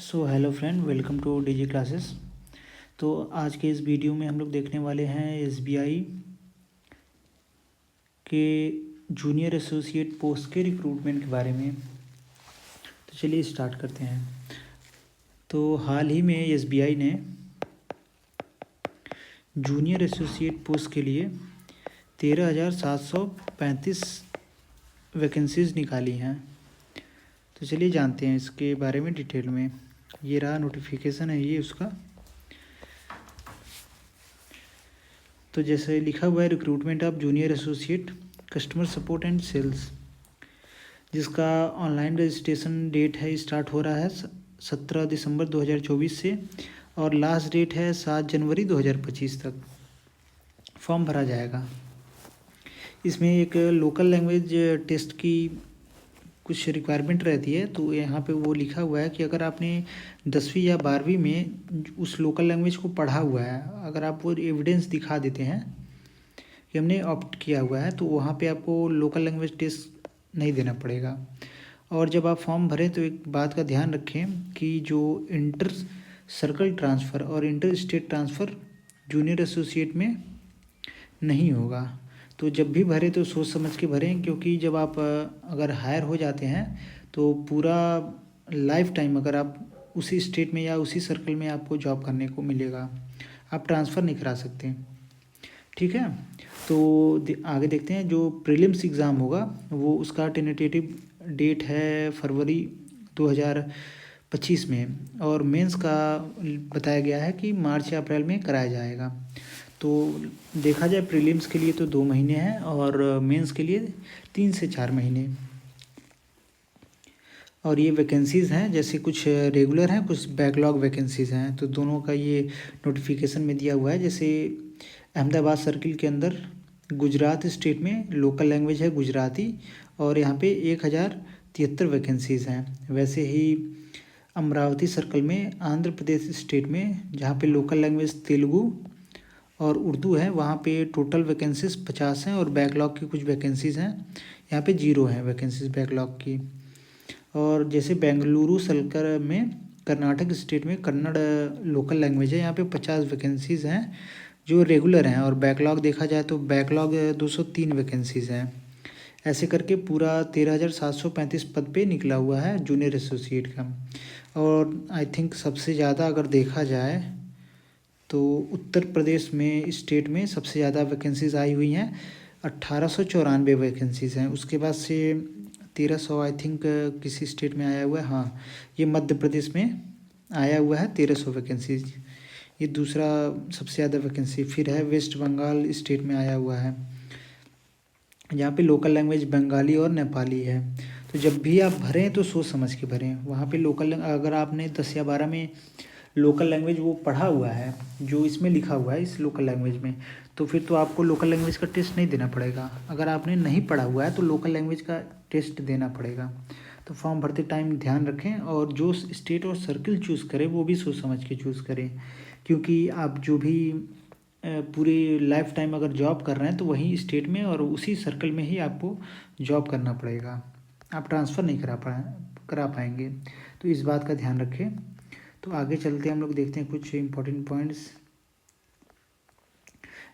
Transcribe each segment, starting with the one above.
So hello friend, welcome to DG classes. तो आज के इस वीडियो में हम लोग देखने वाले हैं एसबीआई के जूनियर एसोसिएट पोस्ट के रिक्रूटमेंट के बारे में। तो चलिए स्टार्ट करते हैं। तो हाल ही में एसबीआई ने जूनियर एसोसिएट पोस्ट के लिए 13,735 वैकेंसीज़ निकाली हैं। तो चलिए जानते हैं इसके बारे में डिटेल में। ये रहा नोटिफिकेशन है ये उसका। तो जैसे लिखा हुआ है recruitment of junior associate customer support and sales, जिसका ऑनलाइन रजिस्ट्रेशन डेट है स्टार्ट हो रहा है 17 दिसंबर 2024 से और लास्ट डेट है 7 जनवरी 2025 तक। फॉर्म भरा जाएगा। इसमें एक लोकल लैंग्वेज टेस्ट की कुछ रिक्वायरमेंट रहती है। तो यहाँ पे वो लिखा हुआ है कि अगर आपने 10वीं या 12वीं में उस लोकल लैंग्वेज को पढ़ा हुआ है, अगर आप वो एविडेंस दिखा देते हैं कि हमने ऑप्ट किया हुआ है, तो वहाँ पे आपको लोकल लैंग्वेज टेस्ट नहीं देना पड़ेगा। और जब आप फॉर्म भरें तो एक बात का ध्यान रखें कि जो इंटर सर्कल ट्रांसफ़र और inter state transfer junior associate में नहीं होगा। तो जब भी भरें तो सोच समझ के भरें, क्योंकि जब आप अगर हायर हो जाते हैं तो पूरा लाइफ टाइम अगर आप उसी स्टेट में या उसी सर्कल में आपको जॉब करने को मिलेगा, आप ट्रांसफ़र नहीं करा सकते। ठीक है। तो आगे देखते हैं। जो प्रीलिम्स एग्ज़ाम होगा वो उसका टेंटेटिव डेट है फरवरी 2025 में, और मेंस का बताया गया है कि मार्च या अप्रैल में कराया जाएगा। तो देखा जाए प्रीलिम्स के लिए तो 2 महीने हैं और मेंस के लिए 3 से 4 महीने। और ये वैकेंसीज़ हैं, जैसे कुछ रेगुलर हैं, कुछ बैकलॉग वैकेंसीज़ हैं। तो दोनों का ये नोटिफिकेशन में दिया हुआ है। जैसे अहमदाबाद सर्किल के अंदर गुजरात स्टेट में लोकल लैंग्वेज है गुजराती, और यहाँ पे 1073 वैकेंसीज़ हैं। वैसे ही अमरावती सर्कल में आंध्र प्रदेश स्टेट में, जहाँ पे लोकल लैंग्वेज तेलुगु और उर्दू है, वहाँ पे टोटल वैकेंसीज़ 50 हैं और बैकलॉग की कुछ वैकेंसीज़ हैं। यहाँ पे 0 हैं वैकेंसीज़ बैकलॉग की। और जैसे बेंगलुरु सर्कल में कर्नाटक स्टेट में कन्नड़ लोकल लैंग्वेज है, यहाँ पे 50 वैकेंसीज़ हैं जो रेगुलर हैं, और बैकलॉग देखा जाए तो बैकलॉग 203 वैकेंसीज़ हैं। ऐसे करके पूरा 13,735 पद पे निकला हुआ है जूनियर एसोसिएट का। और आई थिंक सबसे ज़्यादा अगर देखा जाए तो उत्तर प्रदेश में स्टेट में सबसे ज़्यादा वैकेंसीज़ आई हुई हैं, 1894 वैकेंसीज़ हैं। उसके बाद से 1300 आई थिंक किसी स्टेट में आया हुआ है। हाँ, ये मध्य प्रदेश में आया हुआ है 1300 वैकेंसीज। ये दूसरा सबसे ज़्यादा वैकेंसी। फिर है वेस्ट बंगाल स्टेट में आया हुआ है, जहाँ पे लोकल लैंग्वेज बंगाली और नेपाली है। तो जब भी आप भरें तो सोच समझ के भरें। वहाँ पे लोकल अगर आपने 10 या 12 में लोकल लैंग्वेज वो पढ़ा हुआ है जो इसमें लिखा हुआ है इस लोकल लैंग्वेज में, तो फिर तो आपको लोकल लैंग्वेज का टेस्ट नहीं देना पड़ेगा। अगर आपने नहीं पढ़ा हुआ है तो लोकल लैंग्वेज का टेस्ट देना पड़ेगा। तो फॉर्म भरते टाइम ध्यान रखें, और जो स्टेट और सर्किल चूज़ करें वो भी सोच समझ के चूज़ करें, क्योंकि आप जो भी पूरी लाइफ टाइम अगर जॉब कर रहे हैं तो वहीं स्टेट में और उसी सर्कल में ही आपको जॉब करना पड़ेगा। आप ट्रांसफ़र नहीं करा पाएंगे। तो इस बात का ध्यान रखें। तो आगे चलते हम लोग देखते हैं कुछ इम्पोर्टेंट पॉइंट्स।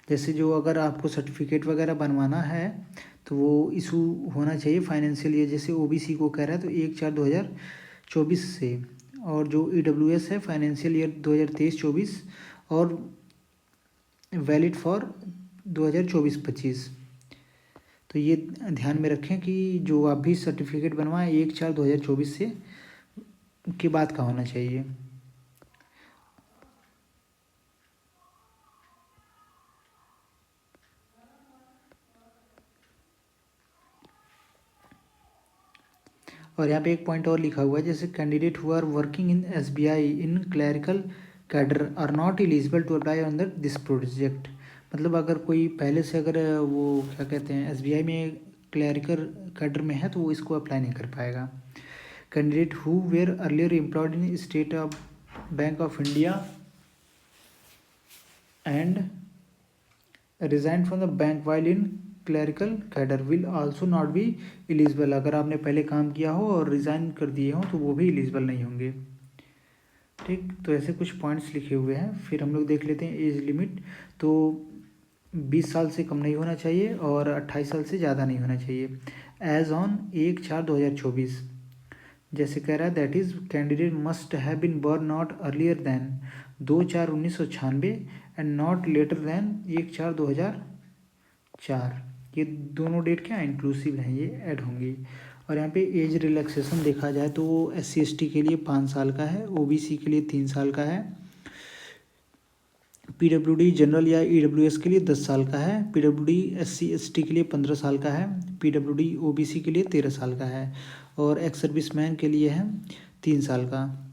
जैसे जो अगर आपको सर्टिफिकेट वगैरह बनवाना है तो वो इशू होना चाहिए फाइनेंशियल ईयर। जैसे ओबीसी को कह रहा है तो 1/4/2024 से, और जो ईडब्ल्यूएस है फाइनेंशियल ईयर 2023-24 और वैलिड फॉर 2024-25। तो ये ध्यान में रखें कि जो आप भी सर्टिफिकेट बनवाएं 1/4/2024 से के बाद का होना चाहिए। और यहाँ पे एक पॉइंट और लिखा हुआ है, जैसे candidate who are working in SBI in clerical cadre are not eligible to apply under this project. मतलब अगर कोई पहले से अगर वो क्या कहते हैं एसबीआई में क्लैरिकल कैडर में है तो वो इसको अप्लाई नहीं कर पाएगा। Candidate who were earlier employed in State of Bank of India and resign from the bank while in clerical cadre will also not be eligible. अगर आपने पहले काम किया हो और रिज़ाइन कर दिए हो तो वो भी एलिजिबल नहीं होंगे। ठीक, तो ऐसे कुछ पॉइंट्स लिखे हुए हैं। फिर हम लोग देख लेते हैं एज लिमिट। तो 20 साल से कम नहीं होना चाहिए और 28 साल से ज़्यादा नहीं होना चाहिए। एज ऑन 1/4/2024 जैसे कह रहा है that is candidate must have been born not earlier than 2/4/1996 and not later than 1/4/2004। ये दोनों डेट क्या इंक्लूसिव हैं, ये ऐड होंगी। और यहाँ पे एज रिलैक्सेशन देखा जाए तो SC/ST के लिए 5 साल का है, OBC के लिए 3 साल का है, PWD जनरल या EWS के लिए 10 साल का है, PWD SC/ST के लिए 15 साल का है, PWD OBC के लिए 13 साल का है, और एक्स सर्विसमैन के लिए है 3 साल का,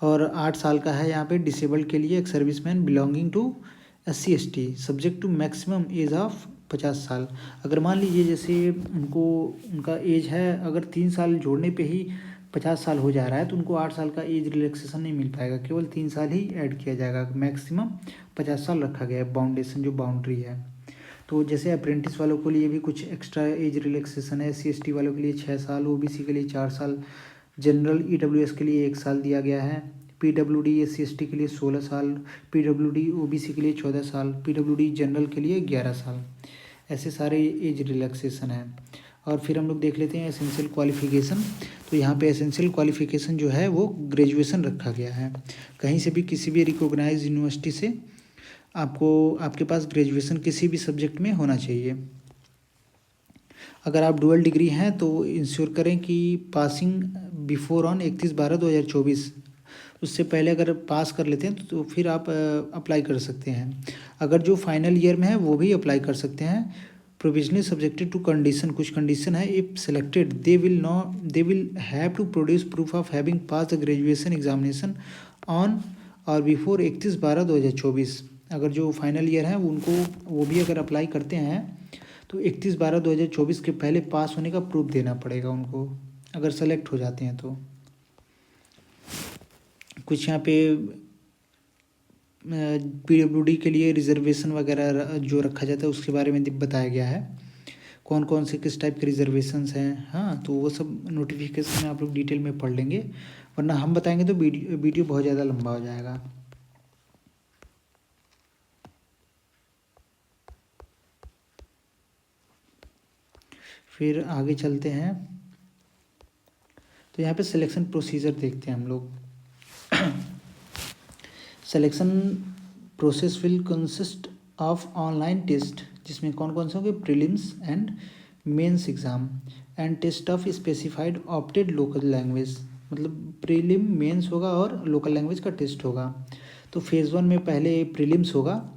और 8 साल का है यहाँ पे डिसेबल्ड के लिए ex serviceman belonging to SC/ST subject to maximum age of 50 साल। अगर मान लीजिए जैसे उनका एज है, अगर 3 साल जोड़ने पे ही 50 साल हो जा रहा है तो उनको 8 साल का एज रिलैक्सेशन नहीं मिल पाएगा, केवल 3 साल ही ऐड किया जाएगा। मैक्सिमम 50 साल रखा गया है, बाउंडेशन जो बाउंड्री है। तो जैसे अप्रेंटिस वालों के लिए भी कुछ एक्स्ट्रा एज रिलैक्सेशन है। SC/ST वालों के लिए 6 साल, OBC के लिए 4 साल, जनरल EWS के लिए 1 साल दिया गया है, PWD SC/ST के लिए 16 साल, PWD OBC के लिए 14 साल, PWD जनरल के लिए 11 साल। ऐसे सारे एज रिलैक्सेशन है। और फिर हम लोग देख लेते हैं एसेंशियल क्वालिफिकेशन। तो यहाँ पे एसेंशियल क्वालिफिकेशन जो है वो ग्रेजुएशन रखा गया है। कहीं से भी किसी भी रिकॉग्नाइज यूनिवर्सिटी से आपके पास ग्रेजुएशन किसी भी सब्जेक्ट में होना चाहिए। अगर आप डुअल डिग्री हैं तो इंश्योर करें कि पासिंग बिफोर ऑन 31/12/2024, उससे पहले अगर पास कर लेते हैं तो फिर आप अप्लाई कर सकते हैं। अगर जो फाइनल ईयर में है वो भी अप्लाई कर सकते हैं। प्रोविजनली सब्जेक्टेड टू कंडीशन, कुछ कंडीशन है। If selected they will have to produce proof of having pass the graduation examination on or before 31/12/2024। अगर जो फाइनल ईयर है वो भी अगर अप्लाई करते हैं तो 31/12/2024 के पहले पास होने का प्रूफ देना पड़ेगा उनको, अगर सेलेक्ट हो जाते हैं तो। कुछ यहाँ पे PWD के लिए रिजर्वेशन वगैरह जो रखा जाता है उसके बारे में बताया गया है, कौन कौन से किस टाइप के रिजर्वेशंस हैं। हाँ, तो वो सब नोटिफिकेशन में आप लोग डिटेल में पढ़ लेंगे, वरना हम बताएंगे तो वीडियो बहुत ज़्यादा लंबा हो जाएगा। फिर आगे चलते हैं तो यहाँ पे सिलेक्शन प्रोसीजर देखते हैं हम लोग। Selection process will consist of online test, जिसमें कौन कौन से होंगे, prelims and mains exam and test of specified opted local language. मतलब प्रीलिम, मेंस होगा और लोकल लैंग्वेज का टेस्ट होगा। तो फेज़ 1 में पहले प्रीलिम्स होगा,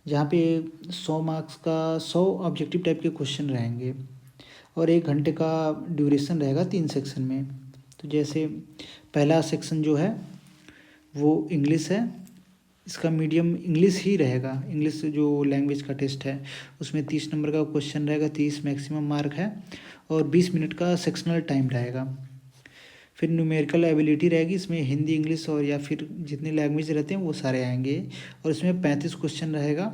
जहाँ पे 100 मार्क्स का 100 ऑब्जेक्टिव टाइप के क्वेश्चन रहेंगे और 1 घंटे का ड्यूरेशन रहेगा 3 सेक्शन में। तो जैसे पहला सेक्शन जो है वो इंग्लिश है, इसका मीडियम इंग्लिश ही रहेगा। इंग्लिश जो लैंग्वेज का टेस्ट है उसमें 30 नंबर का क्वेश्चन रहेगा, 30 मैक्सिमम मार्क है, और 20 मिनट का सेक्शनल टाइम रहेगा। फिर न्यूमेरिकल एबिलिटी रहेगी, इसमें हिंदी, इंग्लिश और या फिर जितने लैंग्वेज रहते हैं वो सारे आएंगे, और इसमें 35 क्वेश्चन रहेगा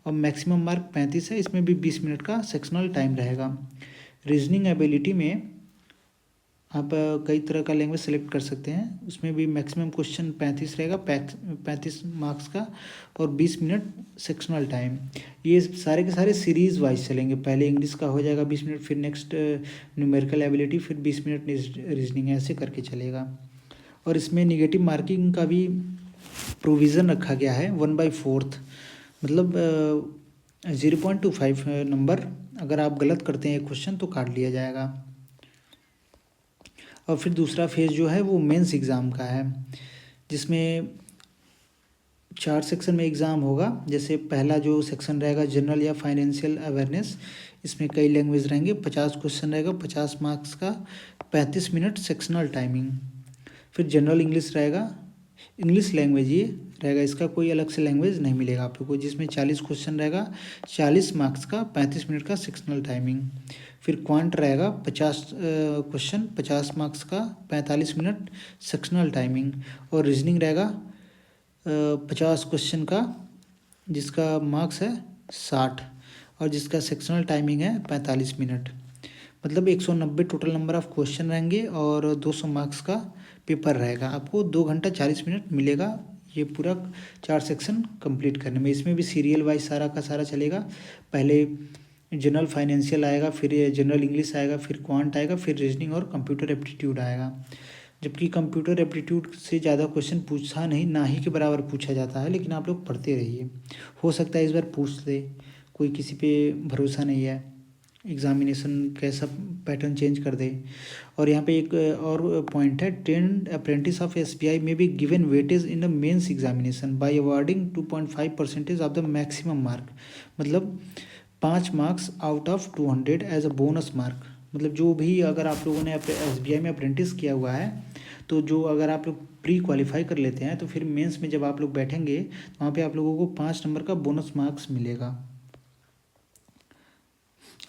और मैक्सिमम मार्क 35 है। इसमें भी 20 मिनट का सेक्शनल टाइम रहेगा। रीजनिंग एबिलिटी में आप कई तरह का लैंग्वेज सेलेक्ट कर सकते हैं, उसमें भी मैक्सिमम क्वेश्चन 35 रहेगा, 35 मार्क्स का, और 20 मिनट सेक्शनल टाइम। ये सारे के सारे सीरीज़ वाइज चलेंगे। पहले इंग्लिश का हो जाएगा 20 मिनट, फिर नेक्स्ट न्यूमेरिकल एबिलिटी, फिर 20 मिनट रीजनिंग, ऐसे करके चलेगा। और इसमें निगेटिव मार्किंग का भी प्रोविज़न रखा गया है 1/4, मतलब 0.25 नंबर अगर आप गलत करते हैं एक क्वेश्चन तो काट लिया जाएगा। और फिर दूसरा फेज़ जो है वो मेंस एग्ज़ाम का है, जिसमें 4 सेक्शन में एग्ज़ाम होगा। जैसे पहला जो सेक्शन रहेगा जनरल या फाइनेंशियल अवेयरनेस, इसमें कई लैंग्वेज रहेंगे, 50 क्वेश्चन रहेगा, 50 मार्क्स का, 35 मिनट सेक्शनल टाइमिंग। फिर जनरल इंग्लिश रहेगा, इंग्लिश लैंग्वेज ये रहेगा, इसका कोई अलग से लैंग्वेज नहीं मिलेगा आप लोग को, जिसमें 40 क्वेश्चन रहेगा, 40 मार्क्स का, 35 मिनट का सेक्शनल टाइमिंग। फिर क्वांट रहेगा 50 क्वेश्चन, 50 मार्क्स का, 45 मिनट सेक्शनल टाइमिंग। और रीजनिंग रहेगा 50 क्वेश्चन का, जिसका मार्क्स है 60 और जिसका सेक्शनल टाइमिंग है 45 मिनट। मतलब 190 टोटल नंबर ऑफ क्वेश्चन रहेंगे और 200 मार्क्स का पेपर रहेगा। आपको 2 घंटा 40 मिनट मिलेगा ये पूरा 4 सेक्शन कंप्लीट करने में। इसमें भी सीरियल वाइज सारा का सारा चलेगा। पहले जनरल फाइनेंशियल आएगा, फिर जनरल इंग्लिश आएगा, फिर क्वांट आएगा, फिर रीजनिंग और कंप्यूटर एप्टीट्यूड आएगा। जबकि कंप्यूटर एप्टीट्यूड से ज़्यादा क्वेश्चन पूछा नहीं, ना ही के बराबर पूछा जाता है, लेकिन आप लोग पढ़ते रहिए, हो सकता है इस बार पूछ दे, कोई किसी पे भरोसा नहीं है, एग्जामिनेशन कैसा पैटर्न चेंज कर दे। और यहाँ पे एक और पॉइंट है, ट्रेंड अप्रेंटिस ऑफ SBI में be given weightage in the mains examination by awarding 2.5% of the maximum mark. मतलब 5 marks out of 200 as a bonus mark. मतलब जो भी अगर आप लोगों ने SBI में अप्रेंटिस किया हुआ है, तो जो अगर आप लोग प्री क्वालिफाई कर लेते हैं तो फिर मेंस में जब आप लोग बैठेंगे तो वहाँ पे आप लोगों को 5 नंबर का बोनस मार्क्स मिलेगा।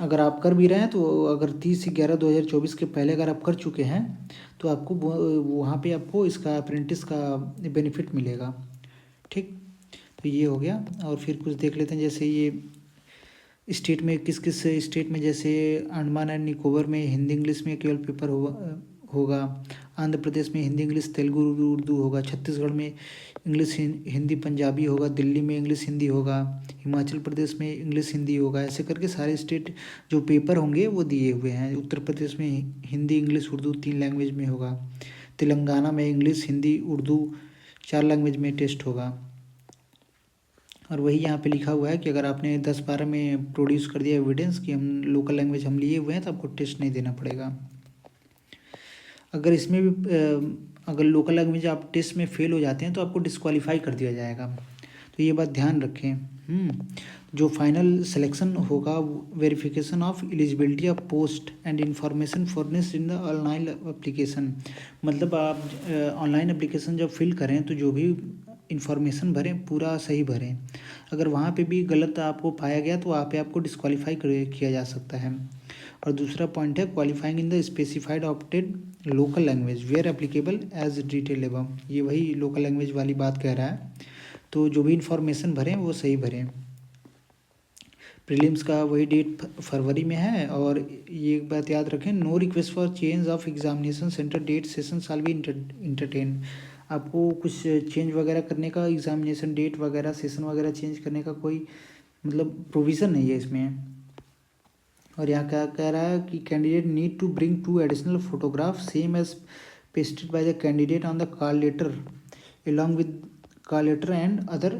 अगर आप कर भी रहे हैं तो अगर 30/11/2024 के पहले अगर आप कर चुके हैं तो आपको वहाँ पे आपको इसका अप्रेंटिस का बेनिफिट मिलेगा। ठीक, तो ये हो गया। और फिर कुछ देख लेते हैं, जैसे ये स्टेट में किस किस स्टेट में, जैसे अंडमान एंड निकोबार में हिंदी इंग्लिश में केवल पेपर होगा। आंध्र प्रदेश में हिंदी इंग्लिश तेलुगु उर्दू होगा। छत्तीसगढ़ में इंग्लिश हिंदी पंजाबी होगा। दिल्ली में इंग्लिश हिंदी होगा। हिमाचल प्रदेश में इंग्लिश हिंदी होगा। ऐसे करके सारे स्टेट जो पेपर होंगे वो दिए हुए हैं। उत्तर प्रदेश में हिंदी इंग्लिश उर्दू 3 लैंग्वेज में होगा। तेलंगाना में इंग्लिश हिंदी उर्दू 4 लैंग्वेज में टेस्ट होगा। और वही यहाँ पे लिखा हुआ है कि अगर आपने 10-12 में प्रोड्यूस कर दिया एविडेंस कि हम लोकल लैंग्वेज हम लिए हुए हैं तो आपको टेस्ट नहीं देना पड़ेगा। अगर इसमें भी अगर लोकल लैंग्वेज आप टेस्ट में फेल हो जाते हैं तो आपको डिस्क्वालीफाई कर दिया जाएगा। तो ये बात ध्यान रखें। जो फाइनल सिलेक्शन होगा, verification of eligibility of post and information furnished in the online application. मतलब आप ऑनलाइन एप्लीकेशन जब फिल करें तो जो भी इंफॉर्मेशन भरें पूरा सही भरें। अगर वहाँ पे भी गलत आपको पाया गया तो वहाँ पे आपको डिस्क्वालीफाई किया जा सकता है। और दूसरा पॉइंट है qualifying in the specified opted local language where applicable as detail above. ये वही लोकल लैंग्वेज वाली बात कह रहा है। तो जो भी इंफॉर्मेशन भरें वो सही भरें। प्रीलिम्स का वही डेट फरवरी में है। और ये एक बात याद रखें, no request for change of examination centre date session shall be entertain. आपको कुछ चेंज वगैरह करने का, एग्जामिनेशन डेट वगैरह सेशन वगैरह चेंज करने का कोई मतलब प्रोविज़न नहीं है इसमें। और यहाँ क्या कह रहा है कि candidate need to bring 2 additional photograph same as pasted by the candidate on the call letter along with call letter and other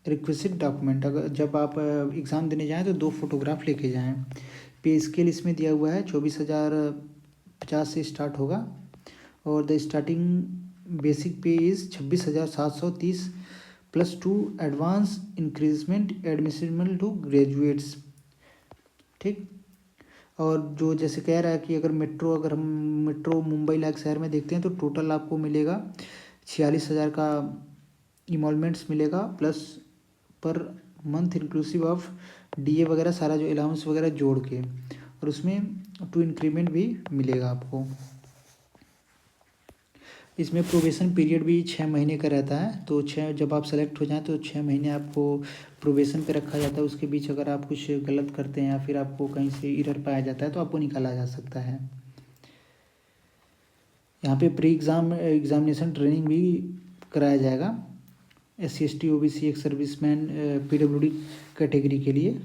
requested document. अगर जब आप एग्ज़ाम देने जाएँ तो 2 फोटोग्राफ लेके जाएँ। पे स्केल इसमें दिया हुआ है 24,050 से स्टार्ट होगा। और the starting basic pay is 26,730 +2 advance increment admissible to graduates. ठीक। और जो जैसे कह रहा है कि अगर अगर हम मेट्रो मुंबई लाइक शहर में देखते हैं तो टोटल आपको मिलेगा 46,000 का इमोलमेंट्स मिलेगा, plus per month inclusive of DA वगैरह सारा जो अलाउंस वगैरह जोड़ के। और उसमें 2 इंक्रीमेंट भी मिलेगा आपको। इसमें प्रोबेशन पीरियड भी 6 महीने का रहता है। तो जब आप सेलेक्ट हो जाएं तो 6 महीने आपको प्रोबेशन पे रखा जाता है। उसके बीच अगर आप कुछ गलत करते हैं या फिर आपको कहीं से एरर पाया जाता है तो आपको निकाला जा सकता है। यहाँ पे प्री एग्जामिनेशन ट्रेनिंग भी कराया जाएगा SC ST OBC एक सर्विसमैन PWD कैटेगरी के लिए।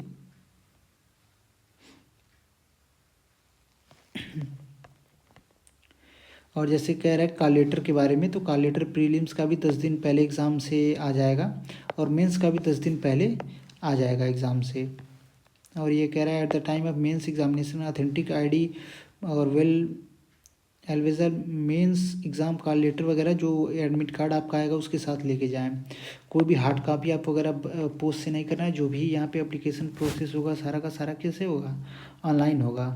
और जैसे कह रहा है कॉल लेटर के बारे में, तो कॉल लेटर प्रीलिम्स का भी 10 दिन पहले एग्ज़ाम से आ जाएगा और मेंस का भी 10 दिन पहले आ जाएगा एग्ज़ाम से। और ये कह रहा है at the time of mains examination authentic ID और वेल एलवेजर मेंस एग्ज़ाम कॉल लेटर वगैरह जो एडमिट कार्ड आपका आएगा उसके साथ लेके जाएं। कोई भी हार्ड कॉपी आप वगैरह पोस्ट से नहीं करना है। जो भी यहाँ पे एप्लीकेशन प्रोसेस होगा सारा का सारा कैसे होगा, ऑनलाइन होगा।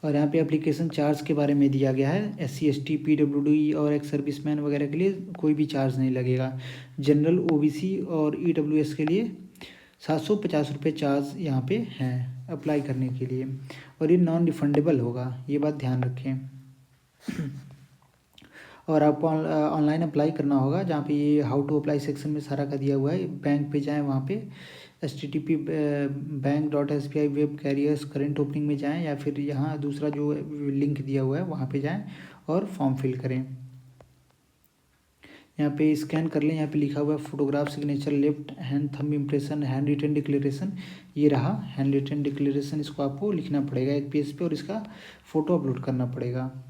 और यहाँ पे एप्लीकेशन चार्ज के बारे में दिया गया है। SC ST PWD और एक्स सर्विसमैन वगैरह के लिए कोई भी चार्ज नहीं लगेगा। जनरल OBC और EWS के लिए 750 रुपये चार्ज यहाँ पे हैं अप्लाई करने के लिए। और ये नॉन रिफंडेबल होगा, ये बात ध्यान रखें। और आपको ऑनलाइन अप्लाई करना होगा, जहाँ पे ये हाउ टू अप्लाई सेक्शन में सारा का दिया हुआ है। बैंक पे जाएँ, वहाँ पे http://bank.sbi web carriers current opening में जाएँ, या फिर यहाँ दूसरा जो लिंक दिया हुआ है वहाँ पे जाएँ और फॉर्म फिल करें। यहाँ पे स्कैन कर लें, यहाँ पे लिखा हुआ है photograph signature left hand thumb impression hand written declaration. ये रहा हैंड रिटन डिक्लेरेशन, इसको आपको लिखना पड़ेगा एक पेज पे और इसका फ़ोटो अपलोड करना पड़ेगा।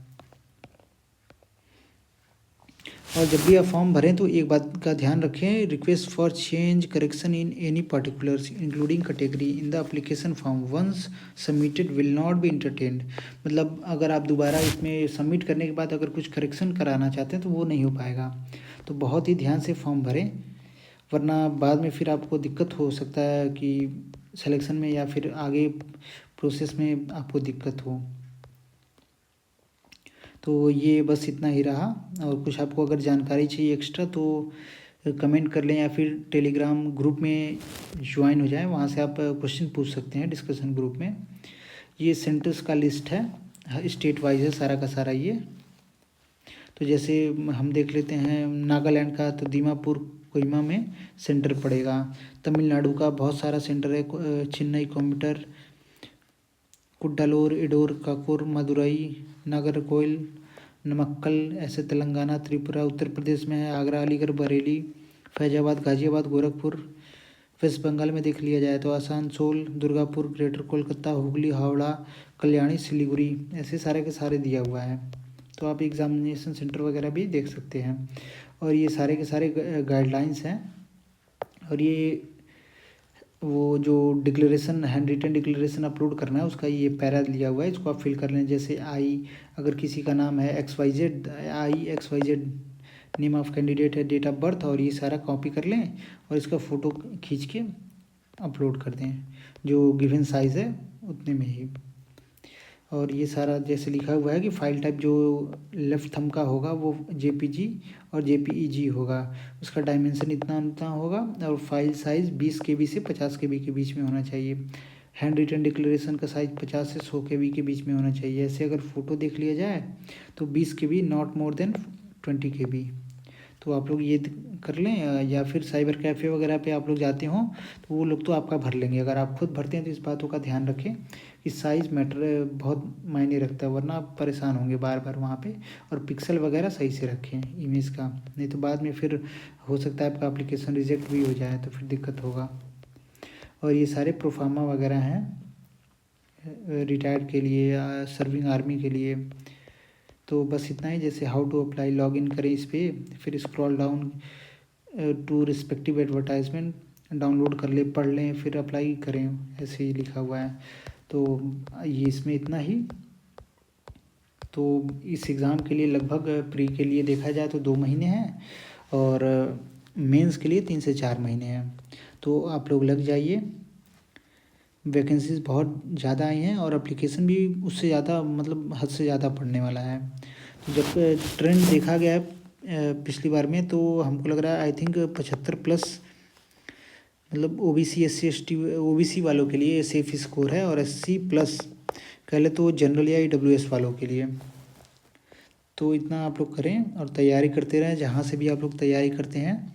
और जब भी आप फॉर्म भरें तो एक बात का ध्यान रखें, request for change correction in any particulars including category in the application form once submitted will not be entertained. मतलब अगर आप दोबारा इसमें सबमिट करने के बाद अगर कुछ करेक्शन कराना चाहते हैं तो वो नहीं हो पाएगा। तो बहुत ही ध्यान से फॉर्म भरें, वरना बाद में फिर आपको दिक्कत हो सकता है कि सिलेक्शन में या फिर आगे प्रोसेस में आपको दिक्कत हो। तो ये बस इतना ही रहा। और कुछ आपको अगर जानकारी चाहिए एक्स्ट्रा तो कमेंट कर लें, या फिर टेलीग्राम ग्रुप में ज्वाइन हो जाएं, वहाँ से आप क्वेश्चन पूछ सकते हैं डिस्कशन ग्रुप में। ये सेंटर्स का लिस्ट है, स्टेट वाइज है सारा का सारा ये। तो जैसे हम देख लेते हैं नागालैंड का, तो दीमापुर कोहिमा में सेंटर पड़ेगा। तमिलनाडु का बहुत सारा सेंटर है, चेन्नई, कोयम्बटूर, कुड्डालोर, इडोर, काकोर, मदुरई, नागरकोइल, नमक्कल, ऐसे तेलंगाना, त्रिपुरा, उत्तर प्रदेश में है, आगरा, अलीगढ़, बरेली, फैजाबाद, गाजियाबाद, गोरखपुर। वेस्ट बंगाल में देख लिया जाए तो आसनसोल, दुर्गापुर, ग्रेटर कोलकाता, हुगली, हावड़ा, कल्याणी, सिलीगुड़ी, ऐसे सारे के सारे दिया हुआ है। तो आप एग्जामिनेशन सेंटर वगैरह भी देख सकते हैं। और ये सारे के सारे गाइडलाइंस हैं। और ये वो जो declaration hand written declaration upload करना है उसका ये पैरा लिया हुआ है, इसको आप फिल कर लें। जैसे अगर किसी का नाम है XYZ, XYZ name of candidate है, डेट ऑफ बर्थ, और ये सारा कॉपी कर लें और इसका फ़ोटो खींच के अपलोड कर दें जो गिवन साइज़ है उतने में ही। और ये सारा जैसे लिखा हुआ है कि फाइल टाइप जो लेफ्ट थंब का होगा वो JPG और JPEG होगा, उसका डायमेंशन इतना उतना होगा, और फाइल साइज़ 20 KB से 50 KB के बीच में होना चाहिए। हैंड रिटन डिक्लेरेशन का साइज़ 50 से 100 KB के बीच में होना चाहिए। ऐसे अगर फ़ोटो देख लिया जाए तो 20 KB, not more than 20 KB। तो आप लोग ये कर लें, या फिर साइबर कैफ़े वगैरह पे आप लोग जाते हों तो वो लोग तो आपका भर लेंगे। अगर आप खुद भरते हैं तो इस बातों का ध्यान रखें कि साइज़ मैटर बहुत मायने रखता है, वरना आप परेशान होंगे बार बार वहाँ पे। और पिक्सल वगैरह सही से रखें इमेज का, नहीं तो बाद में फिर हो सकता है आपका एप्लीकेशन रिजेक्ट भी हो जाए तो फिर दिक्कत होगा। और ये सारे प्रोफार्मा वगैरह हैं रिटायर्ड के लिए या सर्विंग आर्मी के लिए। तो बस इतना ही। जैसे how to apply, log in करें इस पर, फिर scroll down to respective advertisement, download कर ले, पढ़ लें, फिर अप्लाई करें, ऐसे ही लिखा हुआ है। तो ये इसमें इतना ही। तो इस एग्ज़ाम के लिए लगभग प्री के लिए देखा जाए तो 2 महीने हैं, और मेंस के लिए 3 से 4 महीने हैं। तो आप लोग लग जाइए। वैकेंसीज़ बहुत ज़्यादा आई हैं और एप्लीकेशन भी उससे ज़्यादा, मतलब हद से ज़्यादा पड़ने वाला है। तो जब ट्रेंड देखा गया है पिछली बार में, तो हमको लग रहा है आई थिंक 75+, मतलब OBC SC ST OBC वालों के लिए सेफ स्कोर है, और SC+ कह ले तो जनरल या EWS वालों के लिए। तो इतना आप लोग करें और तैयारी करते रहें, जहाँ से भी आप लोग तैयारी करते हैं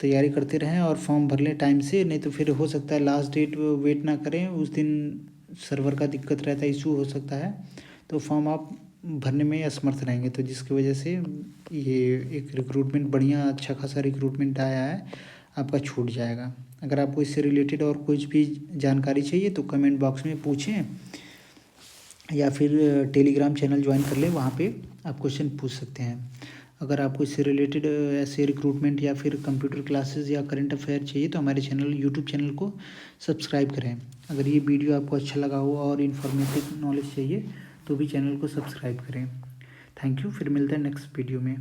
तैयारी करते रहें, और फॉर्म भर लें टाइम से। नहीं तो फिर हो सकता है लास्ट डेट वेट ना करें, उस दिन सर्वर का दिक्कत रहता है, इशू हो सकता है, तो फॉर्म आप भरने में असमर्थ रहेंगे। तो जिसकी वजह से ये एक रिक्रूटमेंट, बढ़िया अच्छा खासा रिक्रूटमेंट आया है, आपका छूट जाएगा। अगर आपको इससे रिलेटेड और कुछ भी जानकारी चाहिए तो कमेंट बॉक्स में पूछें, या फिर टेलीग्राम चैनल ज्वाइन कर लें, वहाँ पे आप क्वेश्चन पूछ सकते हैं। अगर आपको इससे रिलेटेड ऐसे रिक्रूटमेंट या फिर कंप्यूटर क्लासेस या करंट अफेयर चाहिए तो हमारे यूट्यूब चैनल को सब्सक्राइब करें। अगर ये वीडियो आपको अच्छा लगा हो और इन्फॉर्मेटिव नॉलेज चाहिए तो भी चैनल को सब्सक्राइब करें। थैंक यू, फिर मिलते हैं नेक्स्ट वीडियो में।